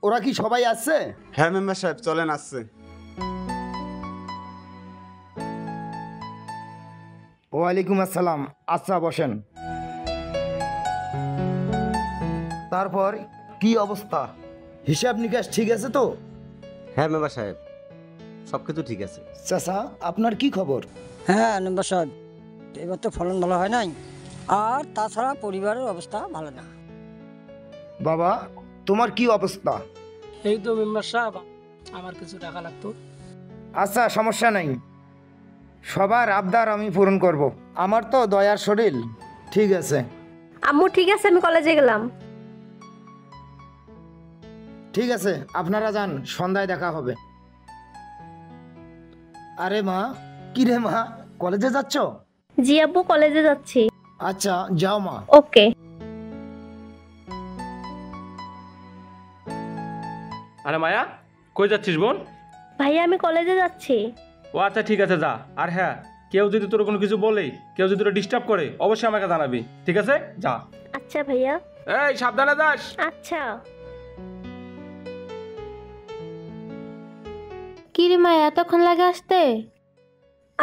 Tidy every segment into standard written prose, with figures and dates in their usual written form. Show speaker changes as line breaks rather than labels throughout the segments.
ওরা কি সবাই আসছে?
হ্যাঁ মেম্বার সাহেব, চলেন আসছে।
ওয়ালাইকুম আসসালাম। আচ্ছা বসেন। তারপর কি অবস্থা? হিসাব নিকাশ ঠিক আছে তো?
হ্যাঁ মেম্বার সাহেব, সব কিছু ঠিক আছে।
চাচা, আপনার কি খবর?
হ্যাঁ মেম্বার সাহেব, এবার তো ফলন ভালো হয় নাই, আর তাছাড়া পরিবারের অবস্থা ভালো না।
বাবা, তোমার কি অবস্থা?
এই তো মেম্বার সাহেব, আমার কিছু টাকা লাগতো।
আচ্ছা, সমস্যা নাই, সবার আবদার আমি পূরণ করব। আমার তো দয়ার শরীর। ঠিক আছে
আম্মু, ঠিক আছে, আমি কলেজে গেলাম।
ঠিক আছে, আপনারা যান, সন্ধ্যায় দেখা হবে। আরে মা, কি রে মা, কলেজে যাচ্ছ?
জি আব্বু, কলেজে যাচ্ছি।
আচ্ছা যাও মা।
ওকে।
আরে মায়া, কই যাচ্ছিস বোন?
ভাইয়া, আমি কলেজে যাচ্ছি।
ও আচ্ছা, ঠিক আছে, যা। আর হ্যাঁ, কেউ যদি তোর কোনো কিছু বলে, কেউ যদি তোর ডিস্টার্ব করে, অবশ্যই আমাকে জানাবি, ঠিক আছে? যা।
আচ্ছা ভাইয়া।
এই সাবধানে যাস।
আচ্ছা।
কি রে মায়া, এতক্ষণ লাগে আসতে?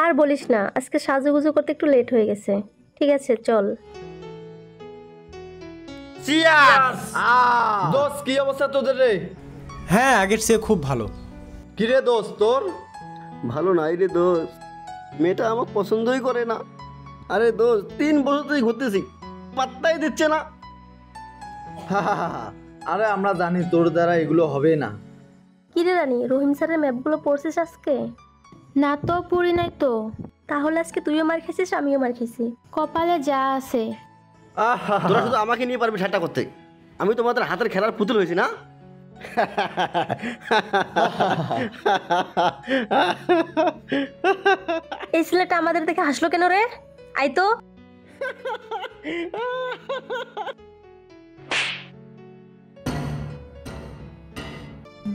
আর বলিস না, আজকে সাজুগুজু করতে একটু লেট হয়ে গেছে। ঠিক আছে, চল।
দোস্ত, কি অবস্থা তোদের রে?
হ্যাঁ, আগের চেয়ে খুব ভালো।
কি রে দোস্ত তোর?
ভালো নাই রে দোস্ত, মেয়েটা আমাকে পছন্দই করে না। আরে দোস্ত, 3 বছর থেকে ঘুরতেছি, পাত্তাই দিচ্ছে না।
আরে আমরা জানি তোর দ্বারা এগুলো হবে না।
কি রে রানী, রহিম স্যারের ম্যাপগুলো পড়ছিস আজকে?
না তো, পড়ি নাই তো।
তাহলে আজকে তুইও মার খেয়েছিস, আমিও মার খেয়েছি।
কপালে যা আছে।
তোরা শুধু আমাকে নিয়ে পারবি ঠাট্টা করতে। আমি তোমাদের হাতের খেলার পুতুল হয়েছি না?
এই ছেলেটা আমাদের দেখে হাসলো কেন রে? আই তো।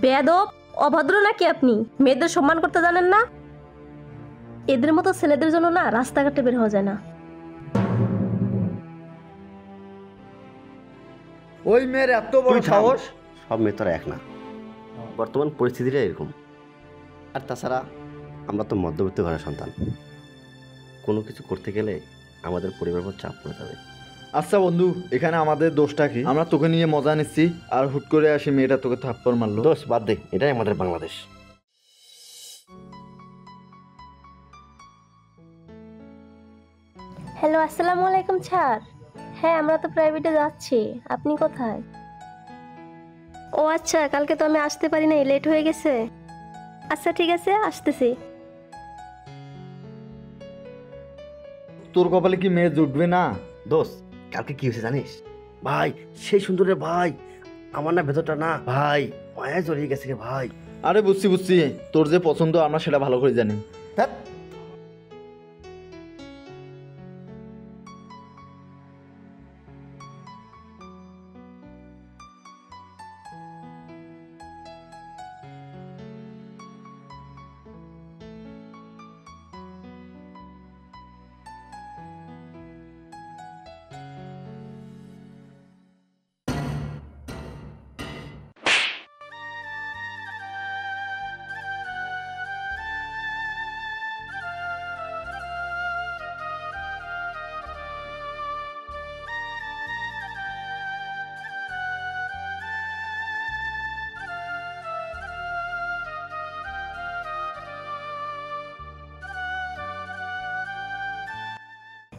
বেয়াদব, অভদ্র নাকি আপনি? মেয়েদের সম্মান করতে জানেন না? এদের মতো ছেলেদের জন্য না রাস্তাঘাটে বের হওয়া যায় না।
ওই মেয়ের এত বড় সাহস!
সব মেয়ে তোরা এক না, বর্তমান পরিস্থিতিটা এরকম। আর তাছাড়া আমরা তো মধ্যবিত্ত ঘরের সন্তান, কোনো কিছু করতে গেলে আমাদের পরিবারের উপর চাপ পড়ে যাবে।
আচ্ছা বন্ধু, এখানে আমাদের দোষটা কি? আমরা তোকে নিয়ে মজা নিচ্ছি, আর হুট করে আসি মেয়েটা তোকে থাপ্পড় মারলো।
দোষ বাদ দে, এটাই আমাদের বাংলাদেশ।
হ্যালো, আসসালামু আলাইকুম স্যার। হ্যাঁ, আমরা তো প্রাইভেটে যাচ্ছি। আপনি কোথায়? ও আচ্ছা, কালকে তো আমি আসতে পারি নাই, লেট হয়ে গেছে। আচ্ছা ঠিক আছে, আসতেছি।
তোর কপালে কি মেয়ে জুটবে না?
দোষ, কালকে কি হয়েছে জানিস ভাই? সেই সুন্দর রে ভাই, আমার না ভেতরটা না ভাই মায়া জড়িয়ে গেছে রে ভাই।
আরে বুঝছি বুঝছি, তোর যে পছন্দ আমরা সেটা ভালো করে জানি।
ধ্যাৎ,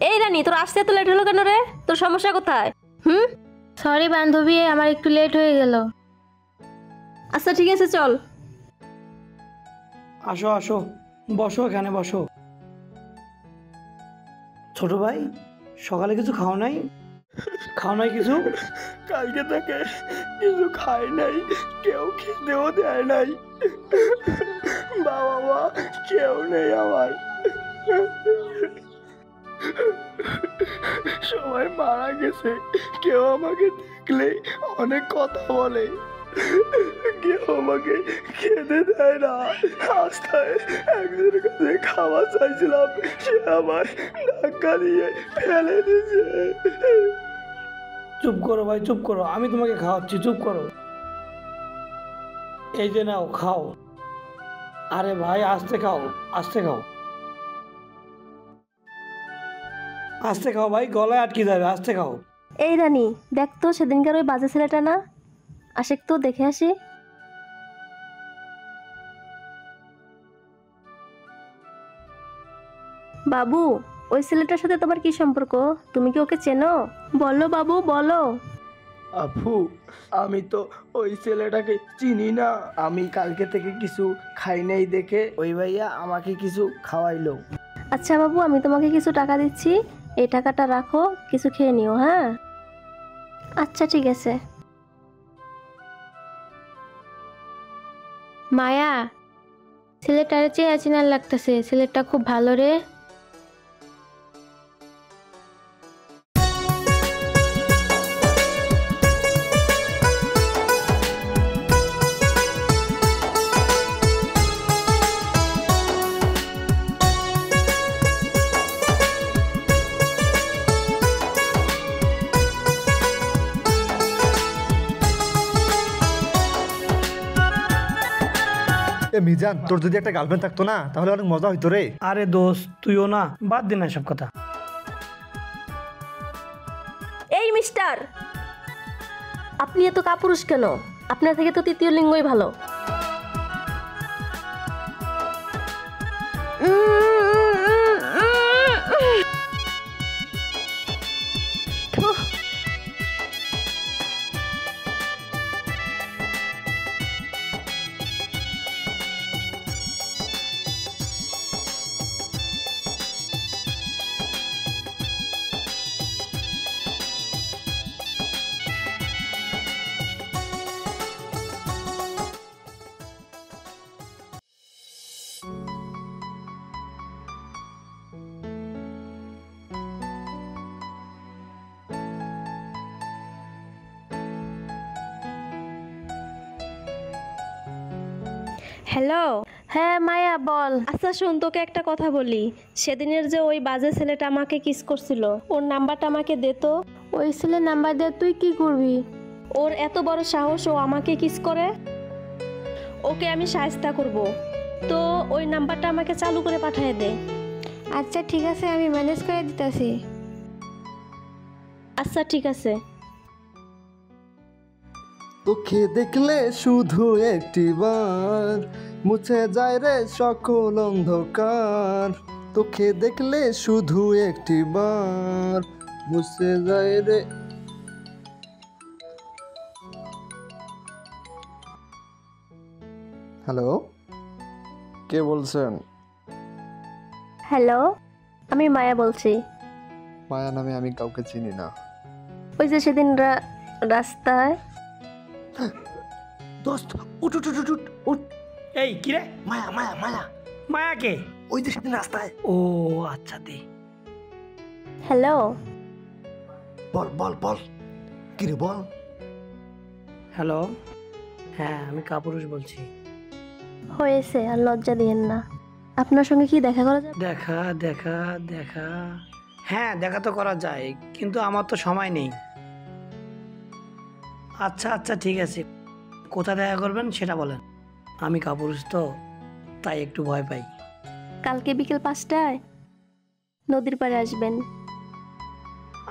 এই রানী, তোর আসতে এত লেট হলো কেন রে? তোর সমস্যা কোথায়?
সরি বান্ধবী, আমার একটু লেট হয়ে গেল।
আচ্ছা ঠিক আছে, চল।
আসো আসো, বসো, এখানে বসো। ছোট ভাই, সকালে কিছু খাও নাই? খাও নাই কিছু?
কালকে থেকে কিছু খাই নাই, কেউ খেতেও দেয় নাই। বাবা মা কেউ নেই আমার, সবাই মারা গেছে। কেউ আমাকে দেখলে অনেক কথা বলে, কেউ আমাকে খেতে দেয় না। রাস্তায় একজনের কাছে খাওয়া চাইছিলাম, সে আমার ধাক্কা দিয়ে ফেলে দিয়েছে।
চুপ করো ভাই, চুপ করো, আমি তোমাকে খাওয়াচ্ছি, চুপ করো। এই যে নাও খাও। আরে ভাই আস্তে খাও, আস্তে খাও, আস্তে খাও ভাই, গলায় আটকে যাবে, আস্তে খাও।
এই রানী, দেখ তো সেদিনকার ওই বাজে ছেলেটা না? আশেক তো, দেখে আসি। বাবু, ওই ছেলেটার সাথে তোমার কি সম্পর্ক? তুমি কি ওকে চেনো? বলো বাবু, বলো।
আপু, আমি তো ওই ছেলেটাকে চিনি না। আমি কালকে থেকে কিছু খাই নাই দেখে ওই ভাইয়া আমাকে কিছু খাওয়াইলো।
আচ্ছা বাবু, আমি তোমাকে কিছু টাকা দিচ্ছি, এই টাকাটা রাখো, কিছু খেয়ে নিও। হ্যাঁ, আচ্ছা ঠিক আছে।
মায়া, ছেলেটারে চেয়ে চিনার লাগতেছে, ছেলেটা খুব ভালো রে।
মিজান, তোর যদি একটা গার্লফ্রেন্ড থাকতো না তাহলে অনেক মজা হইতো রে।
আরে দোস্ত, তুইও না, বাদ দে না সব কথা।
এই মিস্টার, আপনি এত কাপুরুষ কেন? আপনার থেকে তো তৃতীয় লিঙ্গই ভালো। থুহ। হ্যালো। হ্যাঁ মায়া, বল। আচ্ছা শোন, তোকে একটা কথা বলি। সেদিনের যে ওই বাজে ছেলেটা আমাকে কিস করছিল, ওর নাম্বারটা আমাকে দে তো।
ওই ছেলের নাম্বার দিয়ে তুই কি করবি?
ওর এত বড় সাহস, ও আমাকে কিস করে? ওকে আমি শায়েস্তা করব। তো ওই নাম্বারটা আমাকে চালু করে পাঠিয়ে দে।
আচ্ছা ঠিক আছে, আমি ম্যানেজ করে দিতেছি।
আচ্ছা ঠিক আছে।
তোকে দেখলে শুধু একটিবার মুছে যায় রে সকল অন্ধকার। তোকে দেখলে শুধু একটিবার মুছে যায় রে। হ্যালো, কে বলছেন?
হ্যালো, আমি মায়া বলছি।
মায়া নামে আমি কাউকে চিনি না।
ওই যে সেদিন রাস্তায়।
দোস্ত, উঠ উঠ উঠ উঠ উঠ। এই কি রে?
মায়া মায়া মায়া,
মায়া কে?
ওই যে সেদিন রাস্তায়।
ও আচ্ছা, দে।
হ্যালো।
বল বল বল, কি রে বল।
হ্যালো, হ্যাঁ আমি কাপুরুষ বলছি।
হয়েছে, আর লজ্জা দিয়েন না। আপনার সঙ্গে কি দেখা করা যাবে?
দেখা দেখা দেখা, হ্যাঁ দেখা তো করা যায়, কিন্তু আমার তো সময় নেই। আচ্ছা আচ্ছা ঠিক আছে, কোথায় দেখা করবেন সেটা বলেন। আমি কাপুরুষ তো, তাই একটু ভয় পাই।
কালকে বিকেল 5টায় নদীর পাড়ে আসবেন।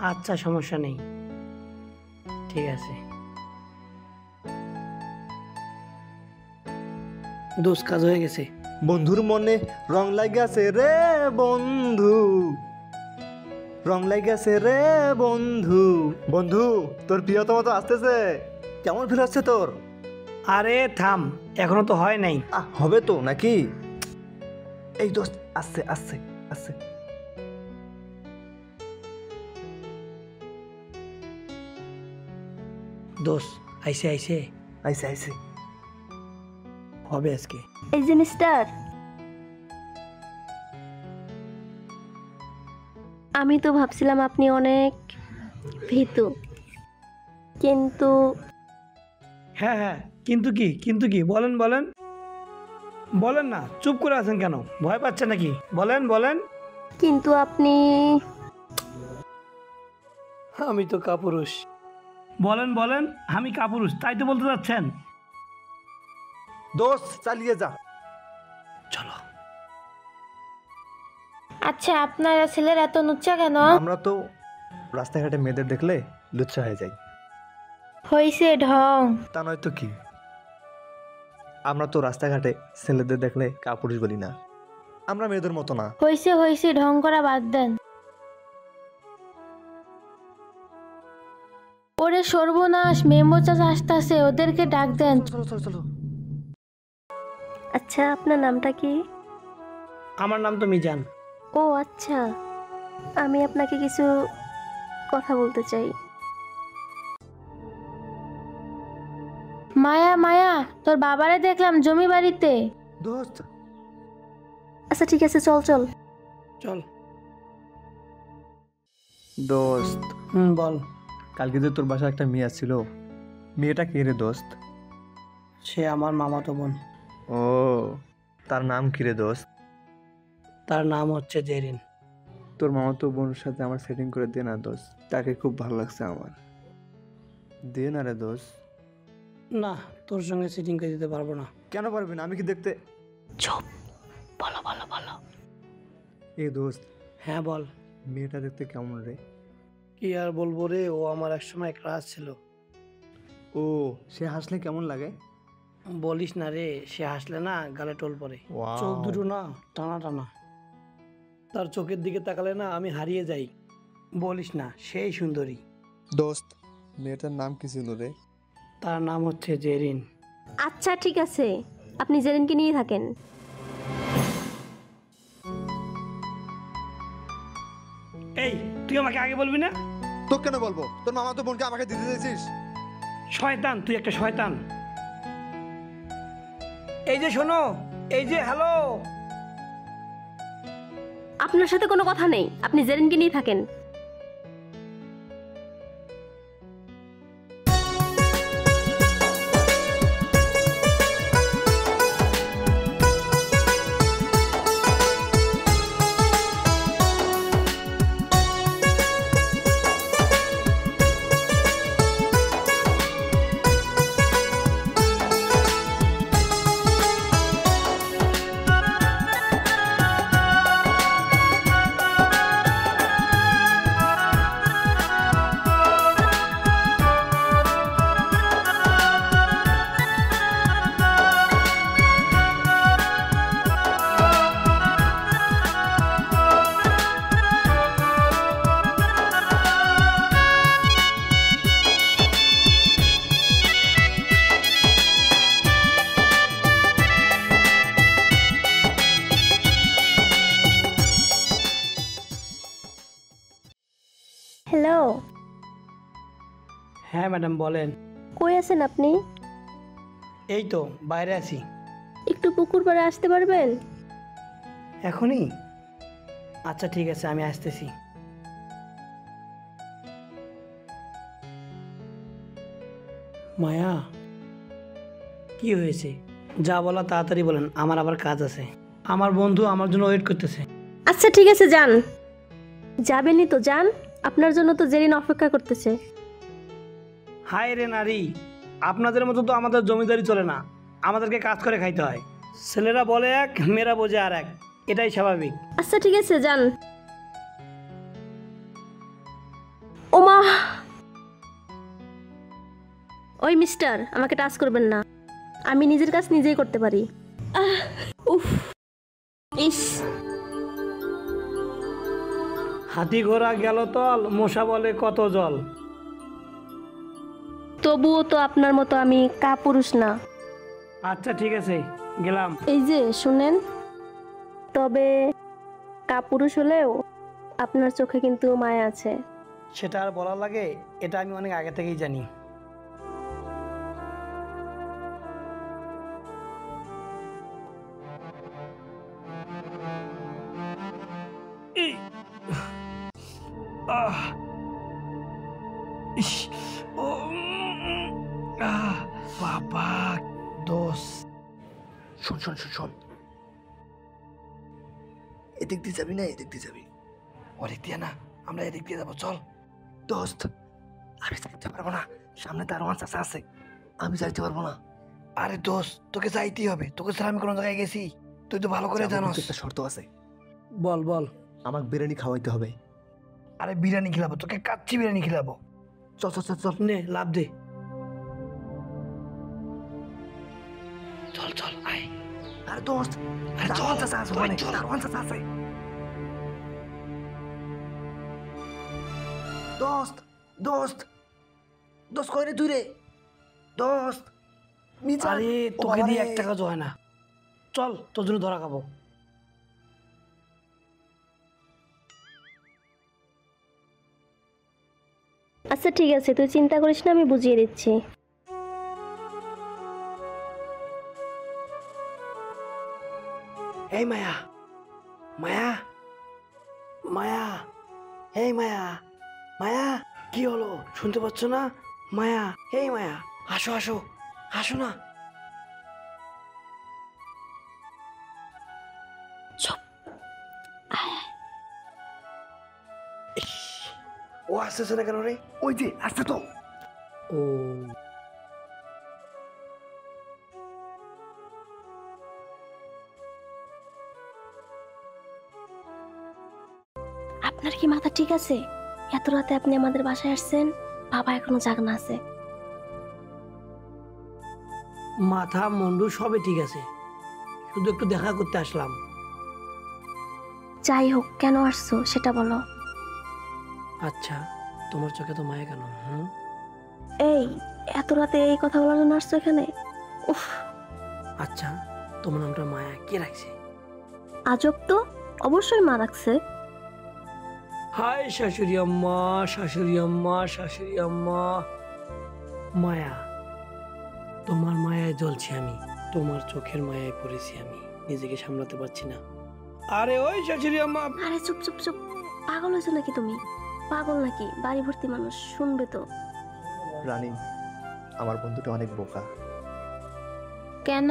আচ্ছা সমস্যা নেই, ঠিক আছে। দোষ কাজ হয়ে গেছে।
বন্ধুর মনে রং লাগাছে রে বন্ধু, রং লাগাছে রে বন্ধু। বন্ধু, তোর প্রিয়তম তো আসতেছে, কেমন ফিল হচ্ছে তোর?
আরে থাম, এখনো তো হয় নাই।
হবে তো নাকি? এই দোস্ত, আসছে আসছে আসছে।
দোষ আইসে আইসে
আইসে আইসে,
হবে আজকে।
এই যে মিস্টার, আমি তো ভাবছিলাম আপনি অনেক ভীতু, কিন্তু
হ্যাঁ হ্যাঁ, কিন্তু কি, কিন্তু কি, বলেন বলেন বলেন না, চুপ করে আছেন কেন? ভয় পাচ্ছেন নাকি? বলেন বলেন।
কিন্তু আপনি।
আমি তো কাপুরুষ। বলেন বলেন, আমি কাপুরুষ তাই তো বলতে চাচ্ছেন?
দোস্ত চালিয়ে যা।
আচ্ছা আপনারা ছেলের এত লুচ্চা কেন?
আমরা তো রাস্তাঘাটে মেয়েদের দেখলে লুচ্চা হয়ে যাই।
হইছে ঢং।
তা নয় তো কি, আমরা তো রাস্তাঘাটে ছেলেদের দেখলে কাপুরুষ বলি না, আমরা মেয়েদের মতো না।
হইছে হইছে ঢং করা বাদ দেন। ওরে সর্বনাশ, মেম্বর চাচা আসতেছে, ওদেরকে ডাক দেন।
চলো চলো চলো।
আচ্ছা আপনার নামটা কি?
আমার নাম তো মিজান।
ও আচ্ছা, আমি আপনাকে কিছু কথা বলতে চাই।
মায়া মায়া, তোর বাবারে দেখলাম জমি বাড়িতে।
দোস্ত
আচ্ছা ঠিক আছে, চল চল।
চল।
দোস্ত
বল।
কালকে যে তোর বাসায় একটা মেয়ে ছিল, মেয়েটা কে রে দোস্ত?
সে আমার মামাতো বোন।
ও, তার নাম কি রে দোস্ত?
তার নাম হচ্ছে জেরিন।
তোর মামাতো বোনের সাথে আমার সেটিং করে দে না দোস্ত, তাকে খুব ভালো লাগছে আমার। দে না রে দোস্ত।
না, তোর সঙ্গে সিটিং করে দিতে পারবো না।
কেন পারবি না? আমি কি দেখতে?
চুপ, বলো বলো বলো।
এ দোস্ত,
হ্যাঁ বল।
মেয়েটা দেখতে কেমন রে?
কি আর বলবো রে, ও আমার একসময় ক্রাশ ছিল।
ও, সে হাসলে কেমন লাগে?
বলিস না রে, সে হাসলে না গালে টোল পড়ে।
Wow.
চোখ দুটো না টানা টানা, তার চোখের দিকে তাকালে না আমি হারিয়ে যাই। বলিস না, সেই সুন্দরী।
দোস্ত, মেয়েটার নাম কি ছিল রে?
তার নাম হচ্ছে জেরিন।
আচ্ছা ঠিক আছে, আপনি জেরিনকে নিয়ে থাকেন।
এই, তুই আমাকে আগে বলবি না?
তোকে কেন বলবো? তোর মামাতো বোনকে আমাকে দিতে দিয়েছিস?
শয়তান, তুই একটা শয়তান। এই যে শোনো, এই যে হ্যালো।
আপনার সাথে কোনো কথা নেই, আপনি জেরিনকে নিয়ে থাকেন। হ্যালো।
হ্যাঁ ম্যাডাম বলেন।
কই আছেন আপনি?
এই তো বাইরে আছি।
একটু পুকুর পাড়ে আসতে পারবেন?
এখনই? আচ্ছা ঠিক আছে, আমি আসতেছি। মায়া, কি হয়েছে? যা বলা তাড়াতাড়ি বলেন, আমার আবার কাজ আছে। আমার বন্ধু আমার জন্য ওয়েট করতেছে।
আচ্ছা ঠিক আছে, যান। যাবেনই তো যান, আপনার জন্য তো জেরিন অপেক্ষা করতেছে।
হায় রে নারী, আপনাদের মতো তো আমাদের জমিদারি চলে না, আমাদেরকে কাজ করে খাইতে হয়। ছেলেরা বলে এক, মেয়েরা বোঝে আর এক, এটাই স্বাভাবিক।
আচ্ছা ঠিক আছে, যান। ওমা, ওই মিস্টার, আমাকে টাচ করবেন না, আমি নিজের কাজ নিজেই করতে পারি। উফ, ইস।
হাতি ঘোড়া গেল তল, মশা বলে কত জল।
তবুও তো আপনার মতো আমি কাপুরুষ না।
আচ্ছা ঠিক আছে, গেলাম।
এই যে শুনেন, তবে কাপুরুষ হলেও আপনার চোখে কিন্তু মায়া আছে।
সেটা আর বলার লাগে? এটা আমি অনেক আগে থেকেই জানি। বাবা দোষ।
শোন শোন শোন শোন, এদিক দিয়ে যাবি না এদিক দিয়ে যাবি?
ওদিক দিয়ে না, আমরা এদিক দিয়ে যাবো, চল।
দোস্ত, আমি যাইতে পারবো না, সামনে দারোয়ান চাচা আছে, আমি যাইতে পারবো না। আরে দোস্ত, তোকে যাইতেই হবে, তোকে ছাড়া আমি কোনো জায়গায় গেছি? তুই তো ভালো করে জানোস।
একটা শর্ত আছে,
বল বল।
আমাকে বিরিয়ানি খাওয়াইতে হবে।
আরে বিরিয়ানি খিলাবো তোকে, কাচ্চি বিরিয়ানি খিলাবো।
চল চল চল চল,
নে লাভ দে।
চল চল আয়।
আরে দোস্ত,
আরে চল,
দারোয়ান চাচা আছে ওখানে,
চল।
দারোয়ান চাচা আছে। দোস্ত দোস্ত দোস্ত, কই রে তুই রে? দোস্ত মিজান,
আরে
ও
তোকে
বাবা
দিয়ে
রে।
একটা কাজ হয় না, চল তোর জন্য ধরা খাবো।
আচ্ছা ঠিক আছে, তুই চিন্তা করিস না, আমি বুঝিয়ে দিচ্ছি।
এই মায়া, মায়া, মায়া, এই মায়া, মায়া, কি হলো শুনতে পাচ্ছ না? মায়া, এই মায়া, আসো আসো, আসো না।
ও আসতেছে না কেন রে? ওই যে আসতে তো।
ও
আপনার কি মাথা ঠিক আছে? এত রাতে আপনি আমাদের বাসায় আসছেন, বাবা এখনো জাগনা আছে।
মাথা মুন্ডু সবই ঠিক আছে, শুধু একটু দেখা করতে আসলাম।
যাই হোক, কেন আসছো সেটা বলো।
আচ্ছা, তোমার চোখে তো মায়া কেন?
এই এত রাতে এই কথা বলার জন্য আসছো এখানে? উফ,
আচ্ছা, তোমার নামটা মায়া কে রাখছে?
আজব তো, অবশ্যই মা রাখছে।
হাই শাশুড়ি আম্মা, শাশুড়ি আম্মা, শাশুড়ি আম্মা। মায়া, তোমার মায়ায় জ্বলছি আমি, তোমার চোখের মায়ায় পড়েছি আমি, নিজেকে সামলাতে পারছি না। আরে ওই শাশুড়ি আম্মা।
আরে চুপ চুপ চুপ, পাগল হয়েছো নাকি তুমি? পাগল নাকি? বাড়ি ভর্তি মানুষ শুনবে তো।
রানী, আমার বন্ধুটা অনেক বোকা।
কেন?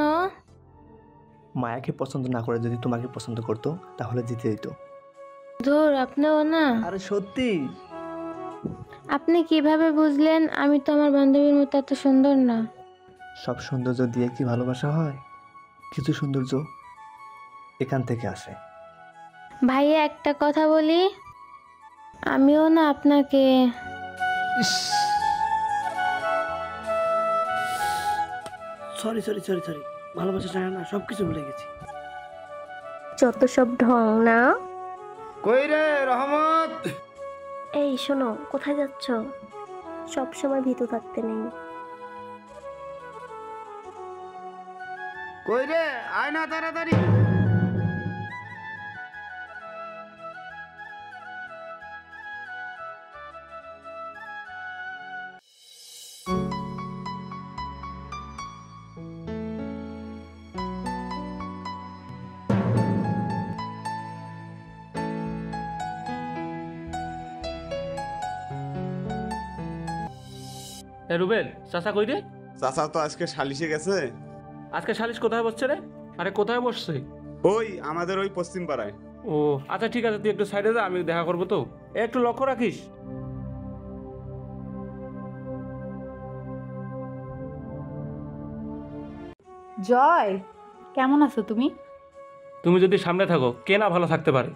মায়াকে পছন্দ না করে যদি তোমাকে পছন্দ করতো তাহলে জিতে দিত।
ধুর, আপনিও না।
আরে সত্যি।
আপনি কিভাবে বুঝলেন? আমি তো আমার বান্ধবীর মতো এত সুন্দর না।
সব সৌন্দর্য দিয়ে কি ভালোবাসা হয়? কিছু সৌন্দর্য এখান থেকে আসে।
ভাইয়া একটা কথা বলি, আমিও না আপনাকে।
সরি সরি সরি সরি, ভালোবাসা চায় না, সবকিছু ভুলে গেছি।
যত সব ঢং না।
কই রে রহমত?
এই শোনো, কোথায় যাচ্ছ? সব সময় ভীতু থাকতে নেই।
কই রে, আয় না তাড়াতাড়ি।
এ রুবেল, চাচা কই রে?
চাচা তো আজকে সালিশে গেছে।
আজকে সালিশ কোথায় বসছে রে? আরে কোথায় বসছে?
ওই আমাদের ওই পশ্চিম পাড়ায়।
ও আচ্ছা ঠিক আছে, তুই একটু সাইডে যা, আমি দেখা করবো তো। একটু লক্ষ্য রাখিস।
জয়, কেমন আছো তুমি?
তুমি যদি সামনে থাকো, কে না ভালো থাকতে পারে?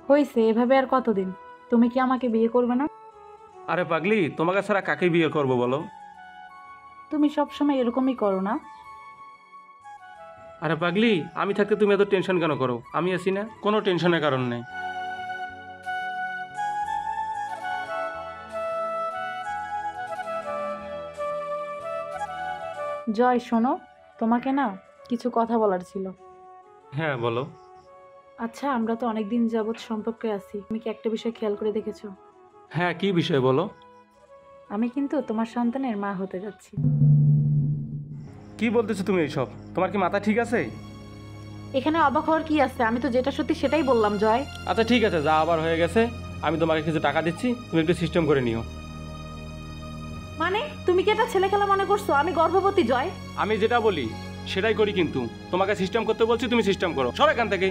হয়েছে, এভাবে আর কতদিন? তুমি কি আমাকে বিয়ে করবে না?
আরে পাগলি, তোমাকে ছাড়া কাকে বিয়ে করবো বলো?
তুমি সব সময় এরকমই করো না?
আরে পাগলি, আমি থাকতে তুমি এত টেনশন কেন করো? আমি আছি না, কোনো টেনশনের কারণ নেই।
জয় শোনো, তোমাকে না কিছু কথা বলার ছিল।
হ্যাঁ বলো।
আচ্ছা, আমরা তো অনেকদিন যাবৎ সম্পর্কে আছি, তুমি কি একটা বিষয় খেয়াল করে দেখেছো?
হ্যাঁ, কি বিষয় বলো?
আমি কিন্তু তোমার সন্তানের মা হতে যাচ্ছি।
কি বলতেছো তুমি এইসব? তোমার কি মাথা ঠিক আছে?
এখানে অবাক হওয়ার কি আছে? আমি তো যেটা সত্যি সেটাই বললাম জয়।
আচ্ছা ঠিক আছে, যা আবার হয়ে গেছে। আমি তোমাকে কিছু টাকা দিচ্ছি, তুমি একটু সিস্টেম করে নিও।
মানে তুমি কি এটা ছেলে খেলা মনে করছো? আমি গর্ভবতী জয়।
আমি যেটা বলি সেটাই করি, কিন্তু তোমাকে সিস্টেম করতে বলছি, তুমি সিস্টেম করো। সর এখান থেকে।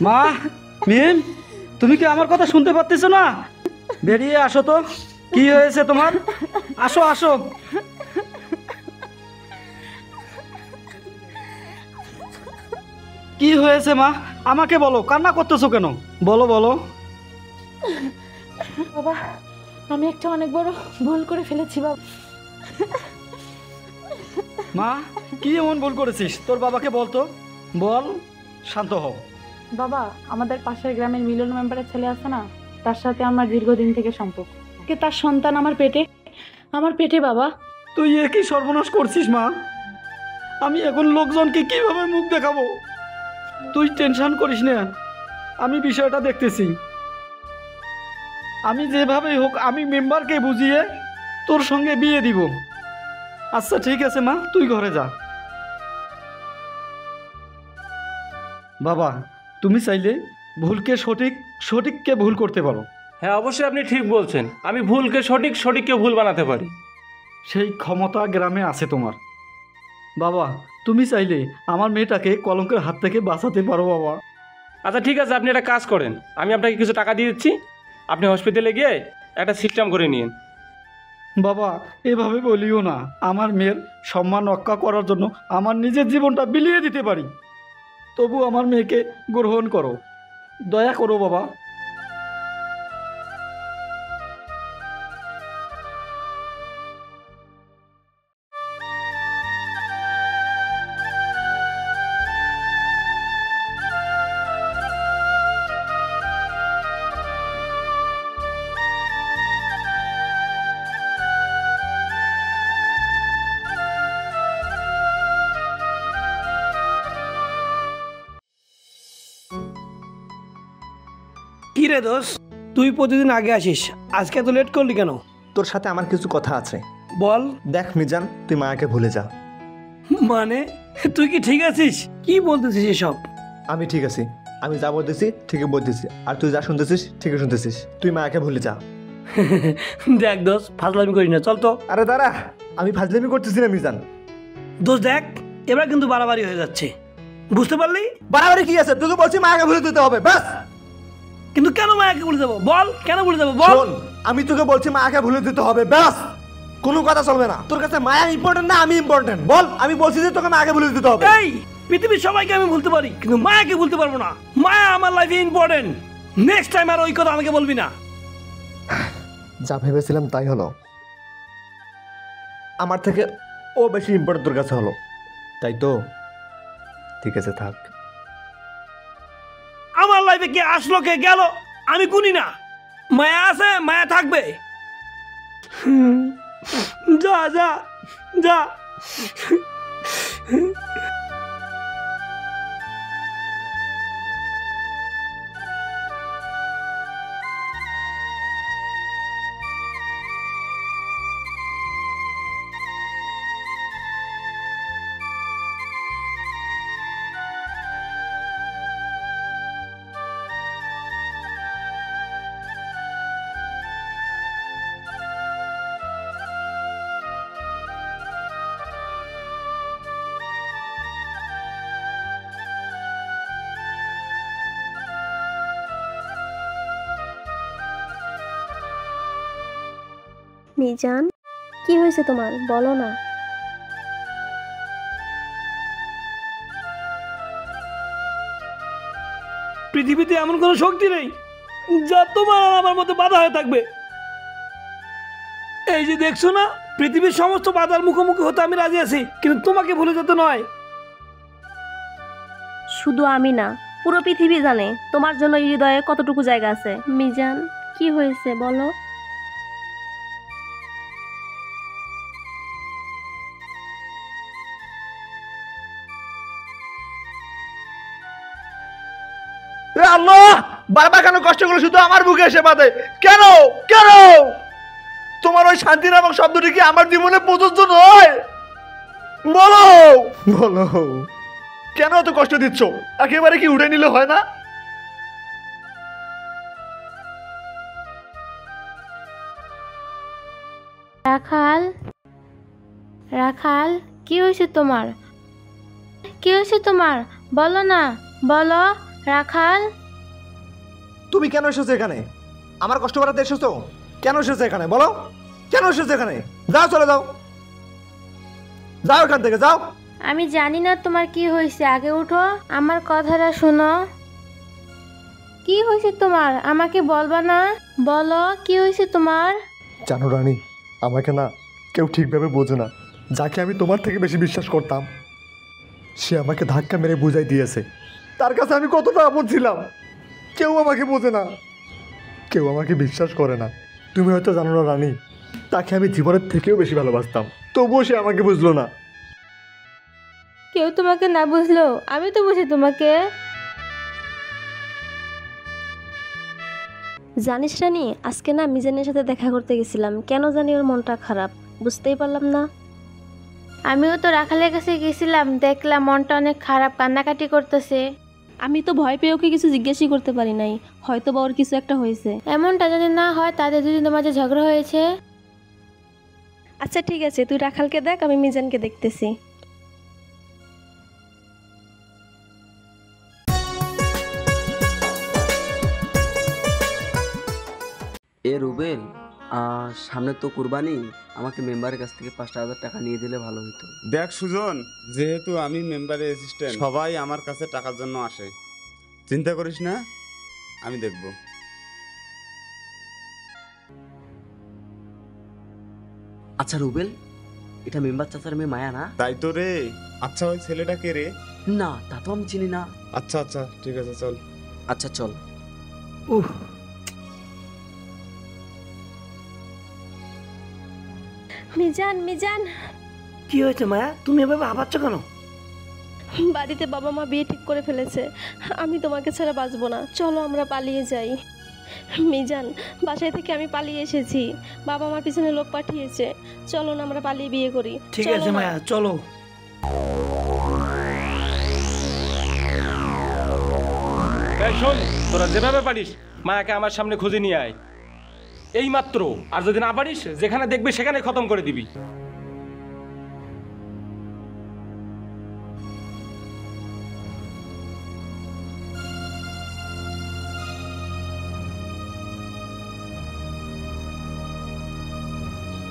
মা, মিম, তুমি কি আমার কথা শুনতে পাচ্ছ না? বেরিয়ে আসো তো, কি হয়েছে তোমার? আসো আসো। কি হয়েছে মা? আমাকে বলো, কান্না করতেছো কেন? বলো বলো।
বাবা, আমি একটা অনেক বড় ভুল করে ফেলেছি বাবা।
মা, কি এমন ভুল করেছিস? তোর বাবাকে বলতো, বল, শান্ত হও।
বাবা, আমাদের পাশের গ্রামের মিলন মেম্বারের ছেলে আছে না, তার সাথে আমার দীর্ঘদিন থেকে সম্পর্ক। তার সন্তান আমার পেটে বাবা।
তুই এ কি সর্বনাশ করছিস মা? আমি এখন লোকজনকে কিভাবে মুখ দেখাবো? তুই টেনশন করিস না, আমি বিষয়টা দেখতেছি। আমি যেভাবেই হোক আমি মেম্বারকে বুঝিয়ে তোর সঙ্গে বিয়ে দিব। আচ্ছা ঠিক আছে মা, তুই ঘরে যা। বাবা, তুমি চাইলে ভুলকে সঠিক, সঠিককে ভুল করতে পারো।
হ্যাঁ, অবশ্যই আপনি ঠিক বলছেন। আমি ভুলকে সঠিক, সঠিককে ভুল বানাতে পারি।
সেই ক্ষমতা গ্রামে আছে তোমার। বাবা, তুমি চাইলে আমার মেয়েটাকে কলঙ্কের হাত থেকে বাঁচাতে পারো বাবা।
আচ্ছা ঠিক আছে, আপনি একটা কাজ করেন, আমি আপনাকে কিছু টাকা দিয়ে দিচ্ছি, আপনি হসপিটালে গিয়ে একটা সিস্টেম করে নিন।
বাবা, এভাবে বলিও না। আমার মেয়ের সম্মান রক্ষা করার জন্য আমার নিজের জীবনটা বিলিয়ে দিতে পারি, তবু আমার মেয়েকে গ্রহণ করো, দয়া করো বাবা।
কি রে দোষ, তুই প্রতিদিন আগে আসিস, আজকে এত লেট করলি কেন?
তোর সাথে আমার কিছু কথা আছে।
বল।
দেখ মিজান, তুই মায়াকে ভুলে যা।
মানে তুই কি ঠিক আছিস? কি বলতেছিস এসব?
আমি ঠিক আছি, আমি যা বলতেছি ঠিকই বলতেছি, আর তুই যা শুনতেছিস ঠিকই শুনতেছিস। তুই মায়াকে ভুলে যা।
দেখ দোষ, ফাজলামি করিস না, চল তো।
আরে দাঁড়া, আমি ফাজলামি করতেছি না মিজান।
দোষ দেখ, এবার কিন্তু বাড়াবাড়ি হয়ে যাচ্ছে, বুঝতে পারলি?
বাড়াবাড়ি কি আছে? তোকে বলছি মায়াকে ভুলে দিতে হবে, ব্যাস।
কিন্তু কেন মায়াকে ভুলে যাবো? বল, কেন ভুলে যাবো বল।
শোন, আমি তোকে বলছি মায়াকে ভুলে দিতে হবে, ব্যাস। কোনো কথা চলবে না। তোর কাছে মায়া ইম্পর্টেন্ট না আমি ইম্পর্টেন্ট? বল, আমি বলছি যে তোকে মায়াকে ভুলে দিতে হবে।
এই পৃথিবীর সবাইকে আমি ভুলতে পারি, কিন্তু মায়াকে ভুলতে পারবো না। মায়া আমার লাইফে ইম্পর্টেন্ট। নেক্সট টাইম আর ওই কথা আমাকে বলবি না।
যা ভেবেছিলাম তাই হলো। আমার থেকে ও বেশি ইম্পর্টেন্ট তোর কাছে হলো, তাই তো? ঠিক আছে, থাক।
আমার লাইফে কে আসলো কে গেল আমি গুনি না। মায়া আছে, মায়া থাকবে। যা যা যা।
মিজান, কি হয়েছে তোমার? বলো না।
পৃথিবীতে এমন কোনো শক্তি নেই যা তোমার আর আমার মধ্যে বাধা হয়ে থাকবে। এই যে দেখছো না, পৃথিবীর সমস্ত বাধার মুখোমুখি হতে আমি রাজি আছি, কিন্তু তোমাকে ভুলে যেতে নয়।
শুধু আমি না, পুরো পৃথিবী জানে তোমার জন্য হৃদয়ে কতটুকু জায়গা আছে। মিজান, কি হয়েছে বলো।
আল্লাহ, বারবার কেন কষ্টগুলো শুধু আমার বুকে এসে বাঁধে? কেন কেন? তোমার ওই শান্তি নামক শব্দটি কি আমার জীবনে প্রযোজ্য নয়? বলো বলো, কেন এত কষ্ট দিচ্ছ? একেবারে কি উঠে নিলে হয় না?
রাখাল, রাখাল, কি হয়েছে তোমার? কি হয়েছে তোমার? বলো না, বলো। রাখাল,
তুমি কেন এসেছো এখানে? আমার কষ্ট করাতে এসেছো? কেন এসেছো এখানে বলো? কেন এসেছো এখানে? যাও, চলে যাও, যাও এখান থেকে, যাও।
আমি জানি না তোমার কি হয়েছে, আগে উঠো, আমার কথাটা শোনো। কি হয়েছে তোমার, আমাকে বলবা না? বলো কি হয়েছে তোমার?
জানো রানী, আমাকে না কেউ ঠিকভাবে বোঝে না। যাকে আমি তোমার থেকে বেশি বিশ্বাস করতাম, সে আমাকে ধাক্কা মেরে বুঝাই দিয়েছে তার কাছে আমি কতটা আপন ছিলাম। কেউ আমাকে বোঝে না, কেউ আমাকে বিশ্বাস করে না। তুমি হয়তো জানো না রানী, তাকে আমি জীবনের থেকেও বেশি ভালোবাসতাম, তবুও সে আমাকে বুঝলো না।
কেউ তোমাকে না বুঝলো, আমি তো বুঝি তোমাকে।
জানিস রানী, আজকে না মিজানের সাথে দেখা করতে গেছিলাম, কেন জানি ওর মনটা খারাপ, বুঝতেই পারলাম না।
আমিও তো রাখালের কাছে গেছিলাম, দেখলাম মনটা অনেক খারাপ, কান্নাকাটি করতেছে।
আমি তো ভয় পেয়ে ওকে কিছু জিজ্ঞাসা করতে পারি নাই, হয়তো বা ওর কিছু একটা হয়েছে।
এমনটা যদি না হয়, তাদের দুদিনের মাঝে ঝগড়া হয়েছে।
আচ্ছা ঠিক আছে, তুই রাখালকে দেখ, আমি মিজানকে দেখতেছি।
এ রুবেল, সামনে তো কুরবানি, আমাকে মেম্বারের কাছ থেকে 5,000 টাকা নিয়ে দিলে ভালো হতো।
দেখ সুজন, যেহেতু আমি মেম্বারের অ্যাসিস্ট্যান্ট, সবাই আমার কাছে টাকার জন্য আসে। চিন্তা করিস না, আমি দেখব।
আচ্ছা রুবেল, এটা মেম্বার চাচার মেয়ে মায়া না?
তাই তো রে। আচ্ছা ওই ছেলেটা কে রে?
না, তা তো আমি চিনি না।
আচ্ছা আচ্ছা ঠিক আছে, চল।
আচ্ছা চল।
মিজান, মিজান,
কি হয়েছে মায়া, তুমি এভাবে হাঁপাচ্ছ কেন?
বাড়িতে বাবা মা বিয়ে ঠিক করে ফেলেছে, আমি তোমাকে ছাড়া বাঁচবো না, চলো আমরা পালিয়ে যাই। মিজান, বাসায় থেকে আমি পালিয়ে এসেছি, বাবা মার পিছনে লোক পাঠিয়েছে, চলো না আমরা পালিয়ে বিয়ে করি।
ঠিক
চলো
আছে
না।
মায়া, চলো।
এই শোন, তোরা যেভাবে পারিস মায়াকে আমার সামনে খুঁজে নিয়ে আয়, এই মাত্র। আর যদি না পারিস, যেখানে দেখবি সেখানে খতম করে দিবি।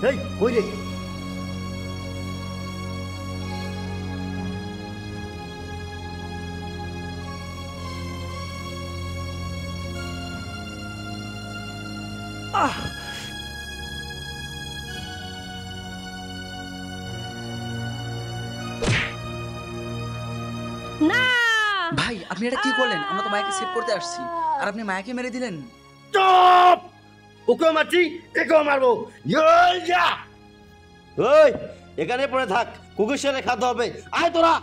এই কই রে?
না
ভাই, আপনি এটা কি করলেন? আমরা তো মায়াকে সেভ করতে আসছি, আর আপনি মায়াকে মেরে দিলেন।
চুপ! ওকেও মারছি, একেও মারবো। ওই এখানে পড়ে থাক, কুকুর সাথে খাতে হবে। আয় তোরা,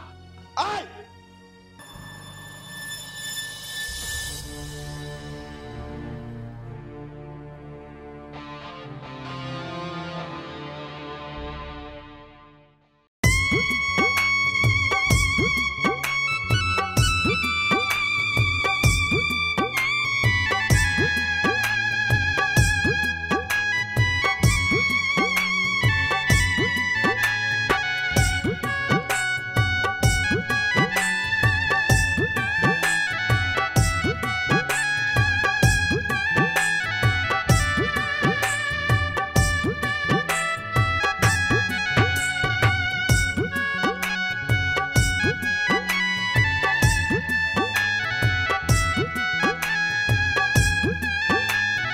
আয়।